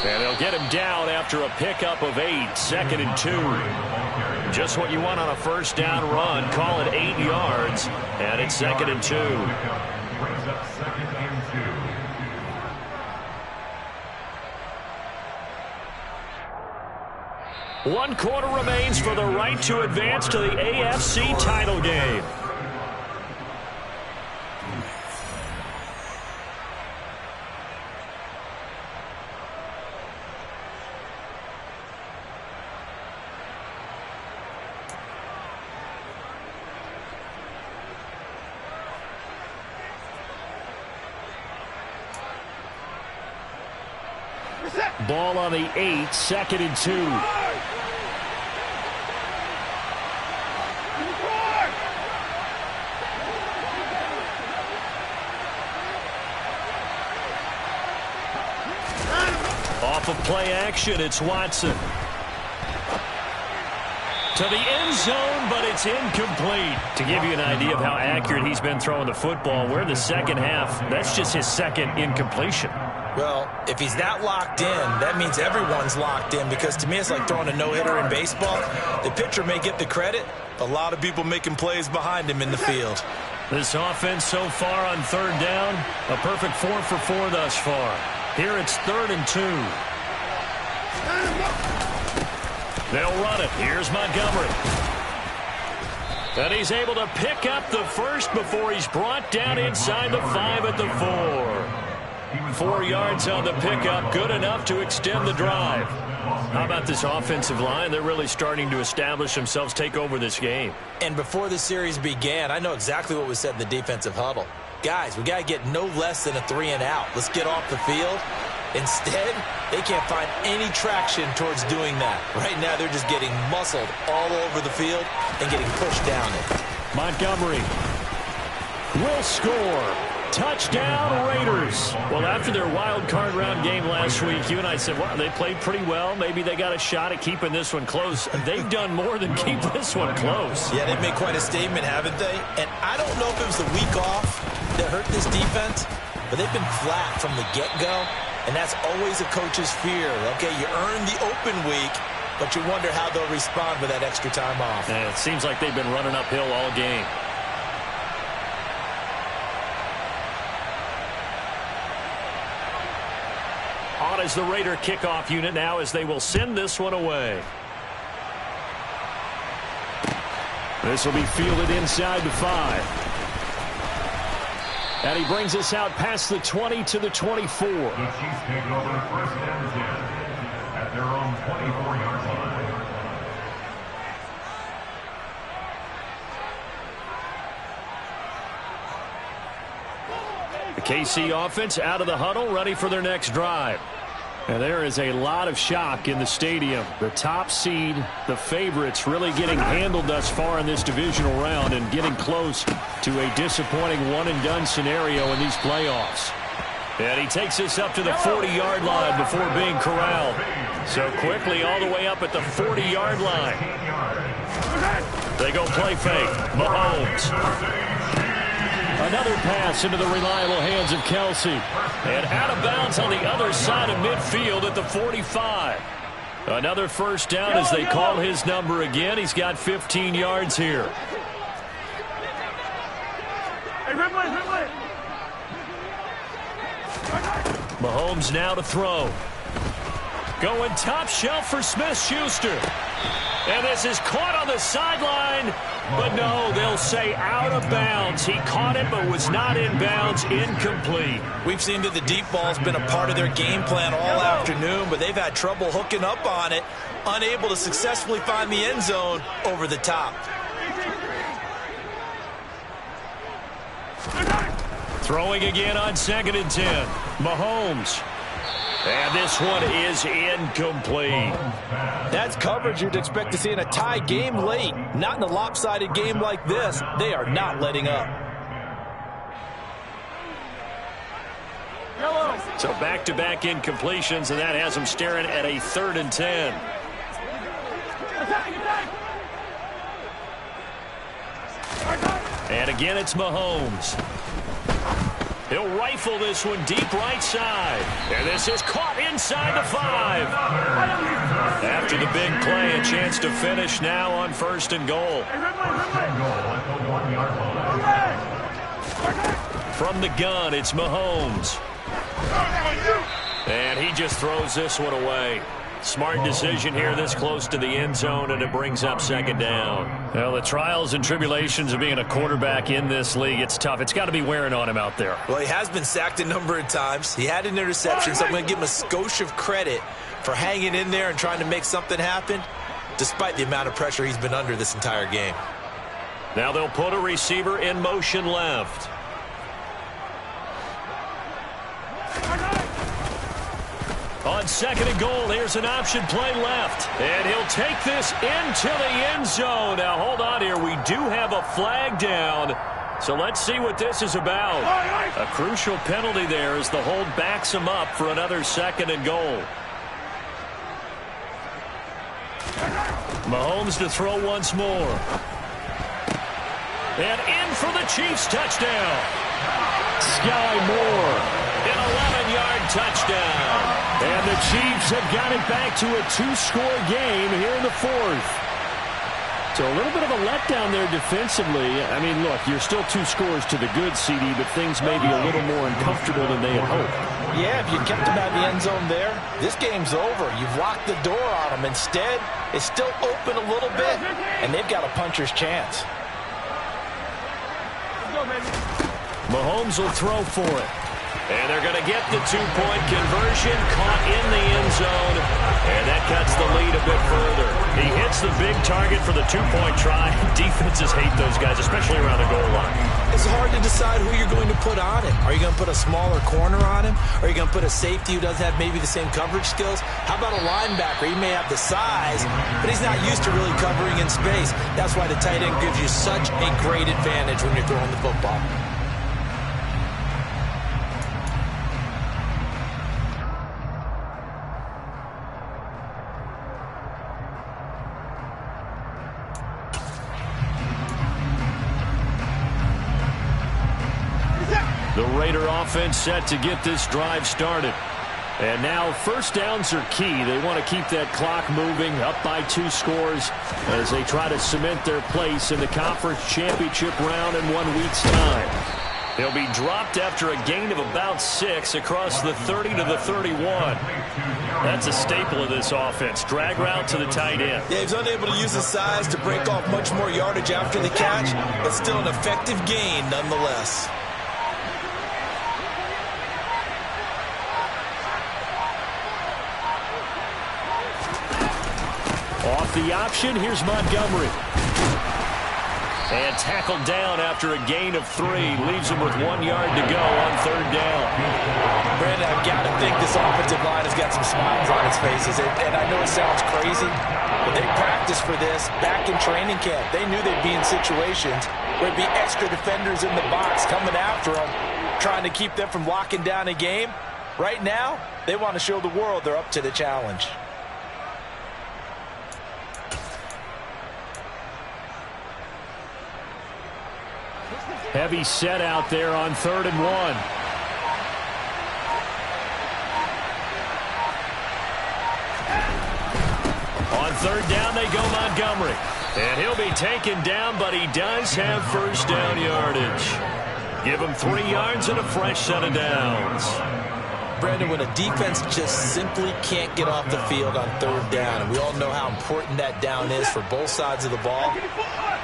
And they'll get him down after a pickup of 8, 2nd and 2. Just what you want on a first down run. Call it 8 yards, and it's 2nd and 2. Brings up 2nd and 2. 1 quarter remains for the right to advance to the AFC title game. Ball on the 8, 2nd and 2. Off of play action, it's Watson. To the end zone, but it's incomplete. To give you an idea of how accurate he's been throwing the football, we're in the second half. That's just his second incompletion. Well, if he's that locked in, that means everyone's locked in, because to me it's like throwing a no-hitter in baseball. The pitcher may get the credit, a lot of people making plays behind him in the field. This offense so far on third down, a perfect 4 for 4 thus far. Here it's 3rd and 2. They'll run it. Here's Montgomery. And he's able to pick up the first before he's brought down inside the 5 at the 4. 4 yards on the pickup, good enough to extend the drive. How about this offensive line? They're really starting to establish themselves, take over this game. And before the series began, I know exactly what was said in the defensive huddle. Guys, we got to get no less than a 3 and out. Let's get off the field. Instead, they can't find any traction towards doing that. Right now, they're just getting muscled all over the field and getting pushed down it. Montgomery will score. Touchdown, Raiders. Well, after their wild card round game last week, you and I said, well, they played pretty well. Maybe they got a shot at keeping this one close. They've done more than keep this one close. Yeah, they've made quite a statement, haven't they? And I don't know if it was the week off that hurt this defense, but they've been flat from the get-go, and that's always a coach's fear. Okay, you earn the open week, but you wonder how they'll respond with that extra time off. And it seems like they've been running uphill all game. On is the Raider kickoff unit now as they will send this one away. This will be fielded inside the 5. And he brings us out past the 20 to the 24. The Chiefs take over 1st and 10 at their own 24-yard line. The KC offense out of the huddle, ready for their next drive. And there is a lot of shock in the stadium. The top seed, the favorites, really getting handled thus far in this divisional round and getting close to a disappointing one-and-done scenario in these playoffs. And he takes us up to the 40-yard line before being corralled. So quickly all the way up at the 40-yard line. They go play fake. Mahomes. Another pass into the reliable hands of Kelsey. And out of bounds on the other side of midfield at the 45. Another first down as they call his number again. He's got 15 yards here. Mahomes now to throw. Going top shelf for Smith-Schuster. And this is caught on the sideline. But no, they'll say out of bounds. He caught it but was not in bounds. Incomplete. We've seen that the deep ball's been a part of their game plan all afternoon, but they've had trouble hooking up on it, unable to successfully find the end zone over the top. Throwing again on 2nd and 10. Mahomes. And this one is incomplete. That's coverage you'd expect to see in a tie game late. Not in a lopsided game like this. They are not letting up. So back-to-back incompletions, and that has them staring at a 3rd and 10. And again, it's Mahomes. He'll rifle this one deep right side. And this is caught inside the 5. After the big play, a chance to finish now on 1st and goal. From the gun, it's Mahomes. And he just throws this one away. Smart decision here this close to the end zone, and it brings up 2nd down. Well, the trials and tribulations of being a quarterback in this league, it's tough. It's got to be wearing on him out there. Well, he has been sacked a number of times. He had an interception, so I'm going to give him a skosh of credit for hanging in there and trying to make something happen, despite the amount of pressure he's been under this entire game. Now they'll put a receiver in motion left. On 2nd and goal, here's an option play left. And he'll take this into the end zone. Now, hold on here. We do have a flag down. So let's see what this is about. A crucial penalty there as the hold backs him up for another 2nd and goal. Mahomes to throw once more. And in for the Chiefs touchdown. Sky Moore. An 11-yard touchdown. And the Chiefs have got it back to a 2-score game here in the 4th. So a little bit of a letdown there defensively. I mean, look, you're still 2 scores to the good, CD, but things may be a little more uncomfortable than they had hoped. Yeah, if you kept them out of the end zone there, this game's over. You've locked the door on them. Instead, it's still open a little bit, and they've got a puncher's chance. Mahomes will throw for it. And they're going to get the 2-point conversion, caught in the end zone, and that cuts the lead a bit further. He hits the big target for the 2-point try. Defenses hate those guys, especially around the goal line. It's hard to decide who you're going to put on him. Are you going to put a smaller corner on him? Or are you going to put a safety who doesn't have maybe the same coverage skills? How about a linebacker? He may have the size, but he's not used to really covering in space. That's why the tight end gives you such a great advantage when you're throwing the football. The Raider offense set to get this drive started. And now 1st downs are key. They want to keep that clock moving, up by 2 scores as they try to cement their place in the conference championship round in 1 week's time. He'll be dropped after a gain of about 6 across the 30 to the 31. That's a staple of this offense. Drag route to the tight end. Yeah, he's unable to use his size to break off much more yardage after the catch, but still an effective gain nonetheless. Off the option, here's Montgomery. And tackled down after a gain of 3. Leaves him with 1 yard to go on 3rd down. Brandon, I've got to think this offensive line has got some smiles on its faces. And I know it sounds crazy, but they practiced for this back in training camp. They knew they'd be in situations where there'd be extra defenders in the box coming after them, trying to keep them from locking down a game. Right now, they want to show the world they're up to the challenge. Heavy set out there on 3rd and 1. On 3rd down, they go Montgomery. And he'll be taken down, but he does have 1st down yardage. Give him 3 yards and a fresh set of downs. Brandon, when a defense just simply can't get off the field on third down, and we all know how important that down is for both sides of the ball,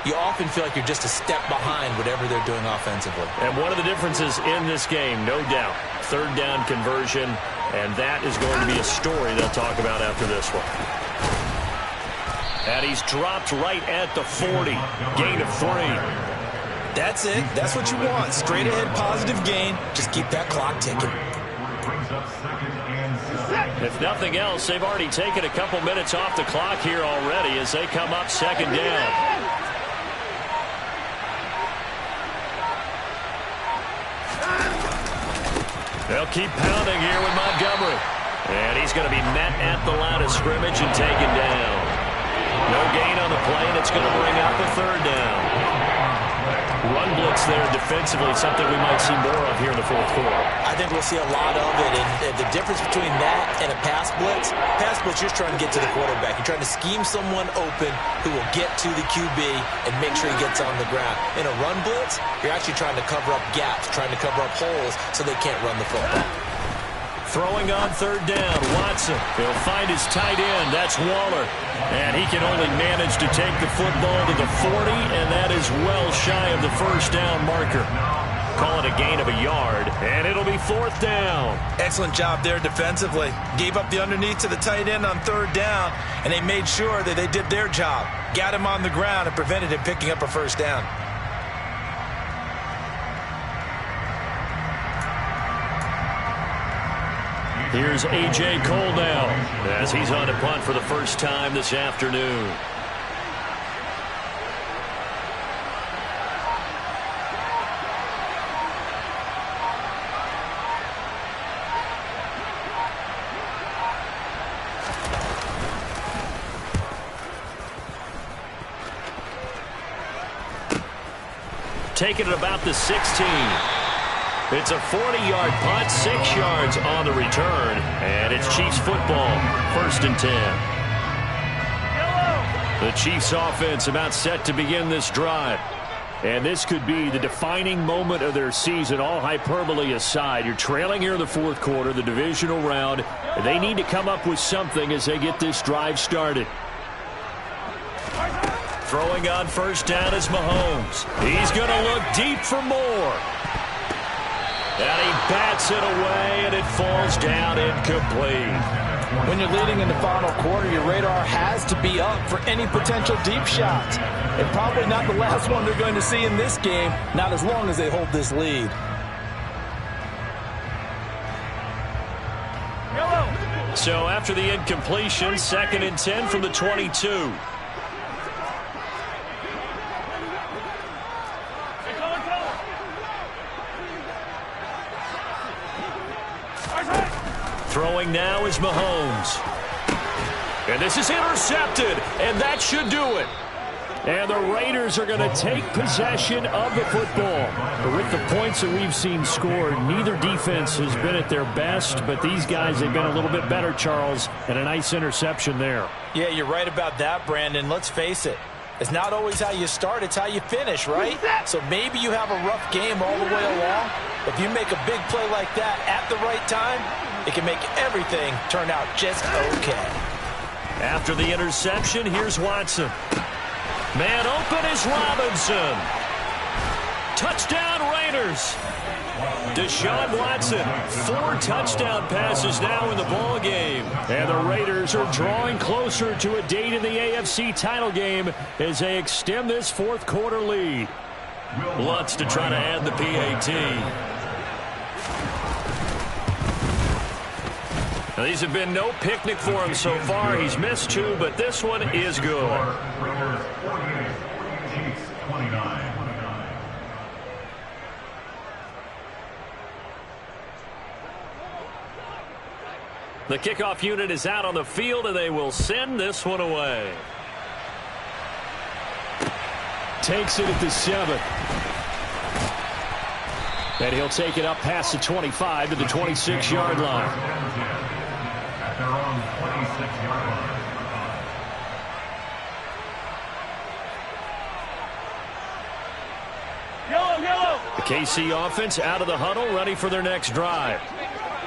you often feel like you're just a step behind whatever they're doing offensively. And one of the differences in this game, no doubt, third down conversion, and that is going to be a story they'll talk about after this one. And he's dropped right at the 40. Gain of 3. That's it. That's what you want. Straight ahead positive gain. Just keep that clock ticking. If nothing else, they've already taken a couple minutes off the clock here already as they come up second down. They'll keep pounding here with Montgomery. And he's going to be met at the line of scrimmage and taken down. No gain on the play, and it's going to bring up a third down. Run blitz there defensively, something we might see more of here in the fourth quarter. I think we'll see a lot of it, and the difference between that and a pass blitz, you're just trying to get to the quarterback. You're trying to scheme someone open who will get to the QB and make sure he gets on the ground. In a run blitz, you're actually trying to cover up gaps, trying to cover up holes so they can't run the football. Throwing on third down, Watson. He'll find his tight end. That's Waller. And he can only manage to take the football to the 40, and that is well shy of the first down marker. Call it a gain of a yard, and it'll be fourth down. Excellent job there defensively. Gave up the underneath to the tight end on third down, and they made sure that they did their job. Got him on the ground and prevented him picking up a first down. Here's A.J. Cole now as he's on to punt for the first time this afternoon. Taking it about the 16. It's a 40-yard punt, 6 yards on the return, and it's Chiefs football, 1st and 10. The Chiefs offense about set to begin this drive. And this could be the defining moment of their season, all hyperbole aside. You're trailing here in the fourth quarter, the divisional round, and they need to come up with something as they get this drive started. Throwing on first down is Mahomes. He's going to look deep for more. And he bats it away, and it falls down incomplete. When you're leading in the final quarter, your radar has to be up for any potential deep shots. And probably not the last one they're going to see in this game, not as long as they hold this lead. So after the incompletion, 2nd and 10 from the 22. Throwing now is Mahomes. And this is intercepted, and that should do it. And the Raiders are going to take possession of the football. But with the points that we've seen scored, neither defense has been at their best, but these guys have been a little bit better, Charles, and a nice interception there. Yeah, you're right about that, Brandon. Let's face it. It's not always how you start, it's how you finish, right? So maybe you have a rough game all the way along. If you make a big play like that at the right time, it can make everything turn out just okay. After the interception, here's Watson. Man open is Robinson. Touchdown Raiders. Deshaun Watson, 4 touchdown passes now in the ball game. And the Raiders are drawing closer to a date in the AFC title game as they extend this fourth quarter lead. Lutz to try to add the PAT. Now, these have been no picnic for him so far. He's missed 2, but this one is good. The kickoff unit is out on the field, and they will send this one away. Takes it at the 7. And he'll take it up past the 25 to the 26-yard line. At their own 26-yard line. The KC offense out of the huddle, ready for their next drive.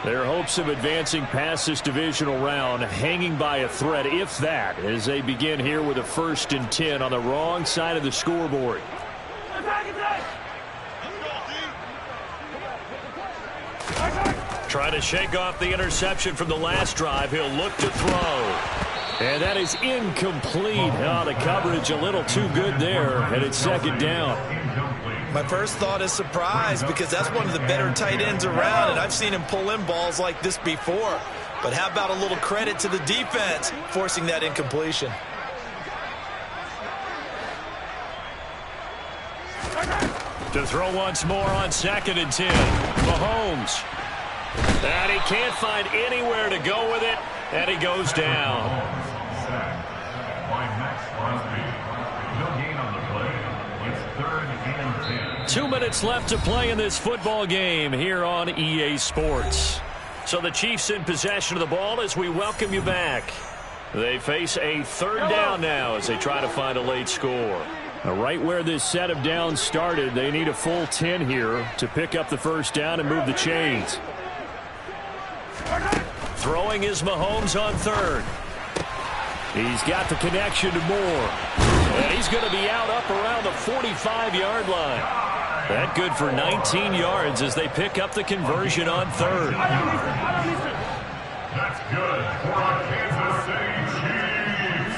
Their hopes of advancing past this divisional round hanging by a thread, if that, as they begin here with a 1st and 10 on the wrong side of the scoreboard. Trying to shake off the interception from the last drive. He'll look to throw. And that is incomplete. Oh, the coverage a little too good there, and it's 2nd down. My first thought is surprise, because that's one of the better tight ends around, and I've seen him pull in balls like this before. But how about a little credit to the defense forcing that incompletion? To throw once more on 2nd and 10. Mahomes. And he can't find anywhere to go with it, and he goes down. 2 minutes left to play in this football game here on EA Sports. So the Chiefs in possession of the ball as we welcome you back. They face a 3rd down now as they try to find a late score. Right where this set of downs started, they need a full 10 here to pick up the 1st down and move the chains. Throwing is Mahomes on 3rd. He's got the connection to Moore. And he's going to be out up around the 45-yard line. That good for 19 yards as they pick up the conversion on 3rd. That's good for our Kansas City Chiefs.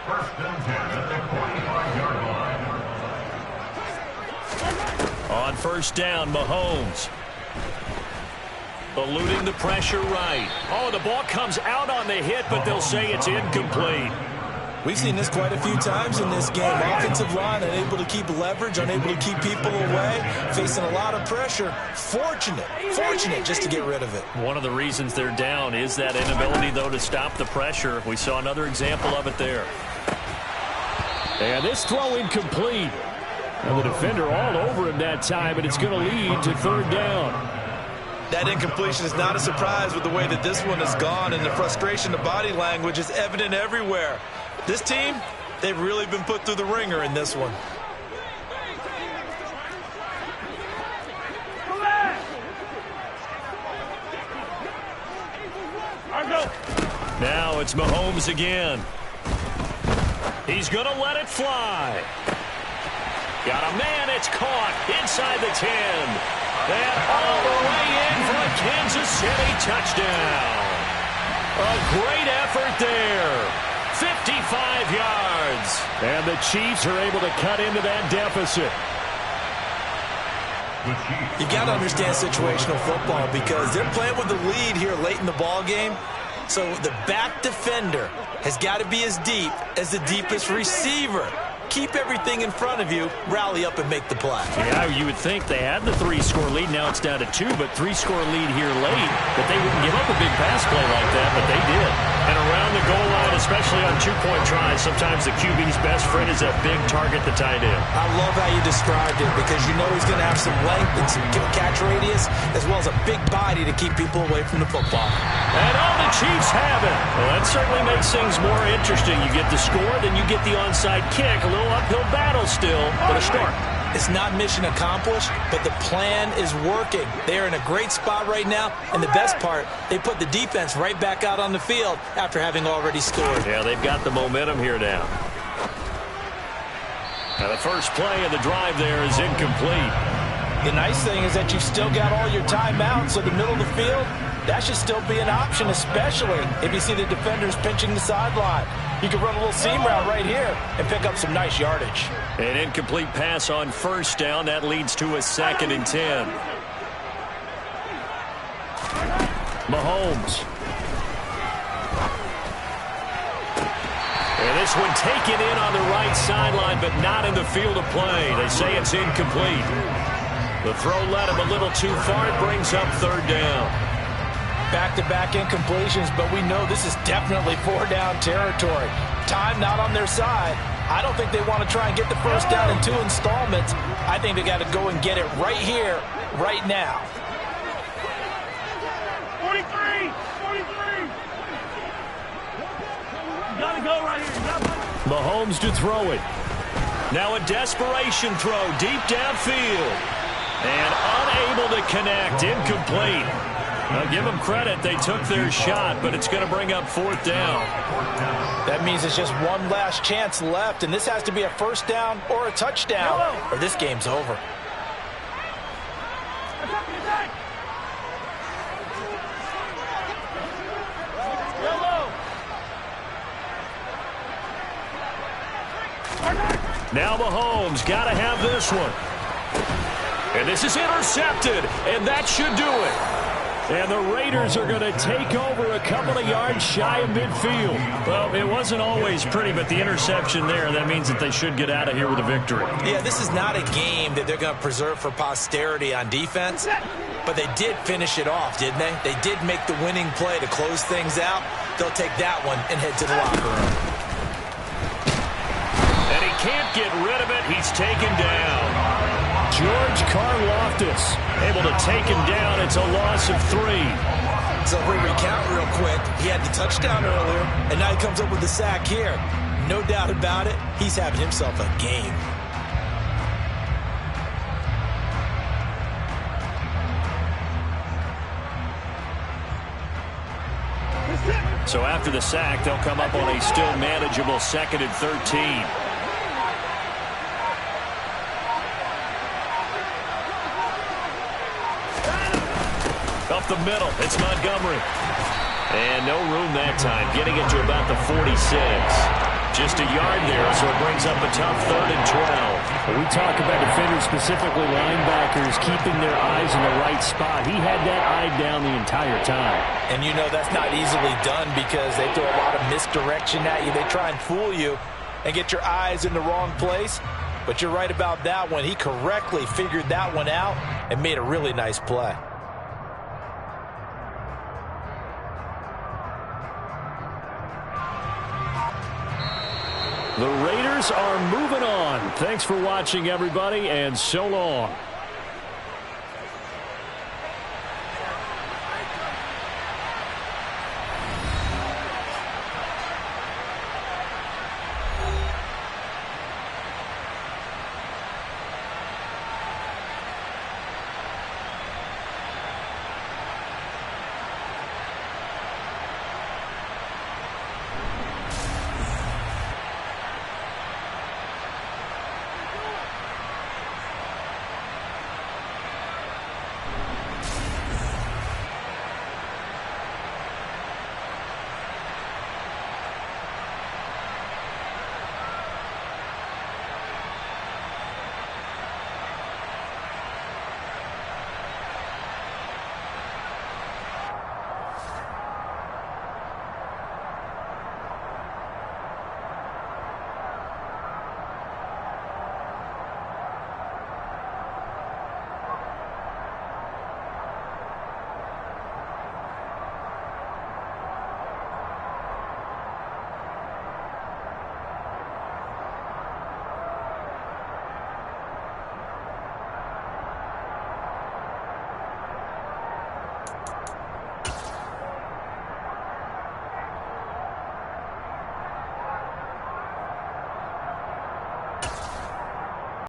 1st and 10 at the 45-yard line. On 1st down, Mahomes. Eluding the pressure right. Oh, the ball comes out on the hit, but they'll say it's incomplete. We've seen this quite a few times in this game. Offensive line unable to keep leverage, unable to keep people away, facing a lot of pressure. Fortunate just to get rid of it. One of the reasons they're down is that inability, though, to stop the pressure. We saw another example of it there. And this throw incomplete. And the defender all over him that time, and it's going to lead to 3rd down. That incompletion is not a surprise with the way that this one has gone, and the frustration, the body language is evident everywhere. This team, they've really been put through the ringer in this one. Now it's Mahomes again. He's going to let it fly. Got a man, it's caught inside the 10. And all the way in for a Kansas City touchdown. A great effort there. 55 yards. And the Chiefs are able to cut into that deficit. You got to understand situational football because they're playing with the lead here late in the ball game. So the back defender has got to be as deep as the deepest receiver. Keep everything in front of you, rally up and make the play. Yeah, you would think they had the 3-score lead. Now it's down to 2, but 3-score lead here late. But they wouldn't give up a big pass play like that, but they did. And around the goal line, especially on 2-point tries, sometimes the QB's best friend is a big target, the tight end. I love how you described it because you know he's going to have some length and some catch radius as well as a big body to keep people away from the football. And all the Chiefs have it. Well, that certainly makes things more interesting. You get the score, then you get the onside kick. A little uphill battle still, but a start. It's not mission accomplished, but the plan is working. They're in a great spot right now, and the best part, they put the defense right back out on the field after having already scored. Yeah, they've got the momentum here now. Now the first play of the drive there is incomplete. The nice thing is that you've still got all your timeouts, so the middle of the field, that should still be an option, especially if you see the defenders pinching the sideline. You can run a little seam route right here and pick up some nice yardage. An incomplete pass on 1st down. That leads to a 2nd and 10. Mahomes. And this one taken in on the right sideline, but not in the field of play. They say it's incomplete. The throw led him a little too far. It brings up 3rd down. Back-to-back incompletions, but we know this is definitely 4-down territory. Time not on their side. I don't think they want to try and get the 1st down in 2 installments. I think they got to go and get it right here, right now. 43! You got to go right here. Mahomes to throw it. Now a desperation throw deep downfield. And unable to connect. Incomplete. Now, give them credit. They took their shot, but it's going to bring up 4th down. That means it's just one last chance left, and this has to be a first down or a touchdown, or this game's over. Now Mahomes got to have this one. And this is intercepted, and that should do it. And the Raiders are going to take over a couple of yards shy of midfield. Well, it wasn't always pretty, but the interception there, that means that they should get out of here with a victory. Yeah, this is not a game that they're going to preserve for posterity on defense, but they did finish it off, didn't they? They did make the winning play to close things out. They'll take that one and head to the locker room. And he can't get rid of it. He's taken down. George Karlaftis able to take him down. It's a loss of 3. So if we recount real quick, he had the touchdown earlier, and now he comes up with the sack here. No doubt about it, he's having himself a game. So after the sack, they'll come up on a still manageable 2nd and 13. Up the middle, it's Montgomery. And no room that time, getting it to about the 46. Just a yard there, so it brings up a tough 3rd and 12. We talk about defenders, specifically linebackers, keeping their eyes in the right spot. He had that eye down the entire time. And you know that's not easily done because they throw a lot of misdirection at you. They try and fool you and get your eyes in the wrong place. But you're right about that one. He correctly figured that one out and made a really nice play. The Raiders are moving on. Thanks for watching, everybody, and so long.